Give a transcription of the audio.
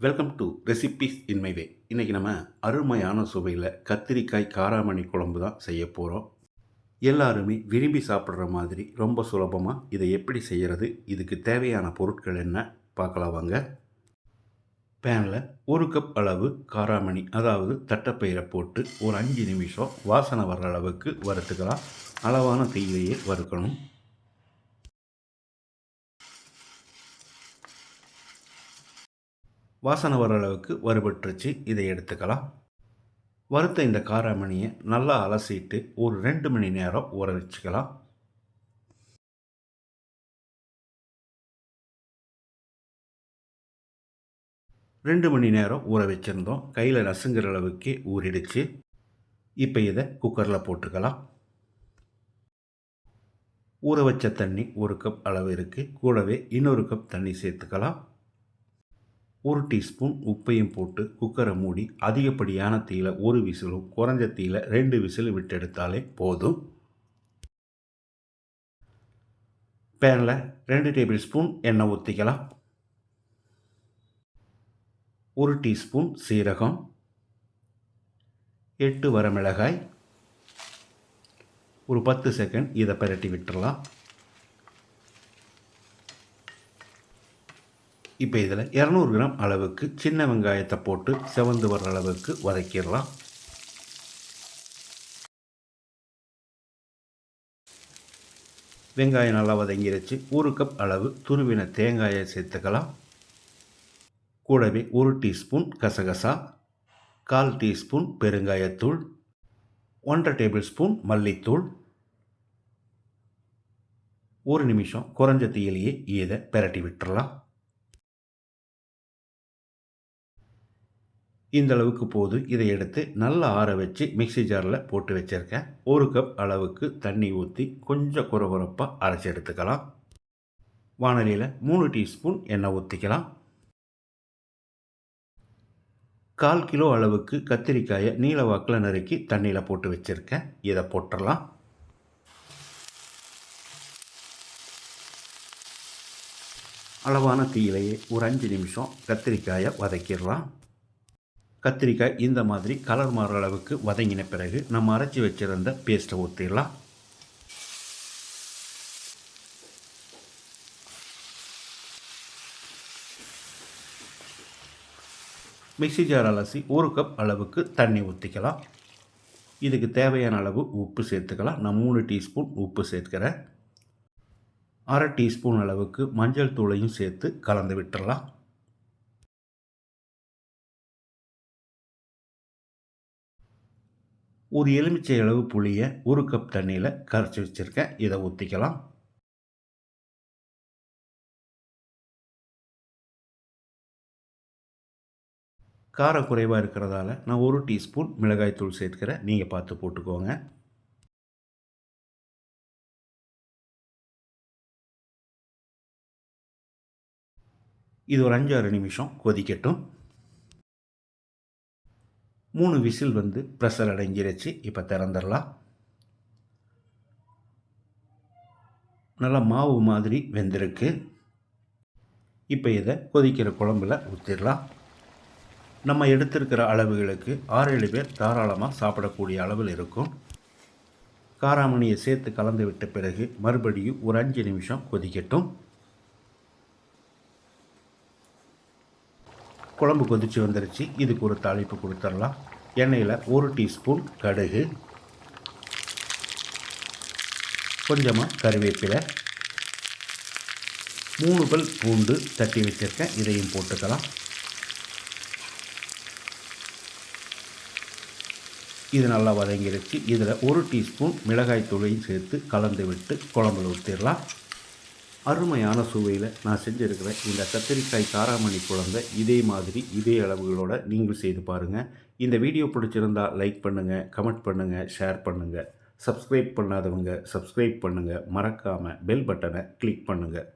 Welcome to recipes in my way. இன்றைக்கி நம்ம அருமையான சுவையில் கத்திரிக்காய் காராமணி குழம்பு தான் செய்ய போகிறோம். எல்லாருமே விரும்பி சாப்பிட்ற மாதிரி ரொம்ப சுலபமாக இதை எப்படி செய்கிறது, இதுக்கு தேவையான பொருட்கள் என்ன பார்க்கலாம் வாங்க. பேனில் 1 கப் அளவு காராமணி, அதாவது தட்டைப்பயிரை போட்டு ஒரு 5 நிமிஷம் வாசனை வர்ற அளவுக்கு வறுத்துக்கலாம். அளவான தீயிலேயே வறுக்கணும். வாசனை வர அளவுக்கு வறுபட்டுருச்சு. இதை எடுத்துக்கலாம். வறுத்த இந்த காராமணியை நல்லா அலசிட்டு ஒரு 2 மணி நேரம் ஊற வச்சுக்கலாம். ரெண்டு மணி நேரம் ஊற வச்சுருந்தோம். கையில் நசுங்கிற அளவுக்கு ஊறிடுச்சு. இப்போ இதை குக்கரில் போட்டுக்கலாம். ஊற வச்ச தண்ணி 1 கப் அளவு இருக்குது. கூடவே இன்னொரு கப் தண்ணி சேர்த்துக்கலாம். 1 டீஸ்பூன் உப்பையும் போட்டு குக்கரை மூடி அதிகப்படியான தீயில 1 விசிலும் குறைஞ்ச தீயில 2 விசில் விட்டு எடுத்தாலே போதும். பேனில் 2 டேபிள் ஸ்பூன் எண்ணெய் ஊற்றிக்கலாம். 1 டீஸ்பூன் சீரகம், 8 வரமிளகாய், ஒரு 10 செகண்ட் இதை பிரட்டி விட்டுடலாம். இப்போ இதில் 200 கிராம் அளவுக்கு சின்ன வெங்காயத்தை போட்டு செவந்து வர்ற அளவுக்கு வதக்கிடலாம். வெங்காயம் நல்லா வதங்கிடுச்சு. 1 கப் அளவு துருவின தேங்காயை சேர்த்துக்கலாம். கூடவே 1 டீஸ்பூன் கசகசா, 1/4 டீஸ்பூன் பெருங்காயத்தூள், 1/2 டேபிள் ஸ்பூன் மல்லித்தூள். 1 நிமிஷம் குறைஞ்ச தீயிலேயே இதை பிரட்டி விட்டுறலாம். இந்த அளவுக்கு போது இதை எடுத்து நல்லா ஆற வச்சு மிக்சி ஜாரில் போட்டு வச்சுருக்கேன். 1 கப் அளவுக்கு தண்ணி ஊற்றி கொஞ்சம் குறகுறப்பாக அரைச்சி எடுத்துக்கலாம். வாணலியில் 3 டீஸ்பூன் எண்ணெய் ஊற்றிக்கலாம். 1/4 கிலோ அளவுக்கு கத்திரிக்காயை நீல வாக்கில் நறுக்கி தண்ணியில் போட்டு வச்சுருக்கேன். இதை போட்டுடலாம். அளவான தீயிலேயே ஒரு 5 நிமிஷம் கத்திரிக்காயை வதக்கிடலாம். கத்திரிக்காய் இந்த மாதிரி கலர் மாறுற அளவுக்கு வதங்கின பிறகு நம்ம அரைச்சி வச்சுருந்த பேஸ்ட்டை ஊற்றிடலாம். மிக்சி ஜார் அலசி 1 கப் அளவுக்கு தண்ணி ஊற்றிக்கலாம். இதுக்கு தேவையான அளவு உப்பு சேர்த்துக்கலாம். நான் 3 டீஸ்பூன் உப்பு சேர்க்கிறேன். 1/2 டீஸ்பூன் அளவுக்கு மஞ்சள் தூளையும் சேர்த்து கலந்து விட்டுடலாம். ஒரு எலுமிச்சை அளவு புளியை 1 கப் தண்ணியில் கரைச்சி வச்சுருக்கேன். இதை ஊற்றிக்கலாம். காரம் குறைவாக இருக்கிறதால நான் 1 டீஸ்பூன் மிளகாய்த்தூள் சேர்க்கிறேன். நீங்கள் பார்த்து போட்டுக்கோங்க. இது ஒரு 5-6 நிமிஷம் கொதிக்கட்டும். 3 விசில் ப்ரெஷர் அடங்கிருச்சு. இப்போ திறந்துடலாம். நல்லா மாவு மாதிரி வெந்திருக்கு. இப்போ இதை கொதிக்கிற குழம்புல ஊற்றிடலாம். நம்ம எடுத்திருக்கிற அளவுகளுக்கு 6-7 பேர் தாராளமாக சாப்பிடக்கூடிய அளவில் இருக்கும். காராமணியை சேர்த்து கலந்து விட்ட பிறகு மறுபடியும் ஒரு 5 நிமிஷம் கொதிக்கட்டும். குழம்பு கொதித்து வந்துருச்சு. இதுக்கு ஒரு தாளிப்பு கொடுத்துடலாம். எண்ணெயில் 1 டீஸ்பூன் கடுகு, கொஞ்சமாக கருவேப்பிலை, 3 பல் பூண்டு தட்டி வச்சுருக்கேன். இதையும் போட்டுக்கலாம். இது நல்லா வதங்கிடுச்சு. இதில் 1 டீஸ்பூன் மிளகாய் தூளையும் சேர்த்து கலந்து விட்டு குழம்புல ஊற்றிடலாம். அருமையான சுவையில் நான் செஞ்சுருக்கிறேன் இந்த கத்திரிக்காய் காராமணி குழம்பை இதே மாதிரி இதே அளவுகளோடு நீங்கள் செய்து பாருங்கள். இந்த வீடியோ பிடிச்சிருந்தால் லைக் பண்ணுங்கள், கமெண்ட் பண்ணுங்கள், ஷேர் பண்ணுங்கள். சப்ஸ்கிரைப் பண்ணாதவங்க சப்ஸ்கிரைப் பண்ணுங்கள். மறக்காமல் பெல் பட்டனை கிளிக் பண்ணுங்கள்.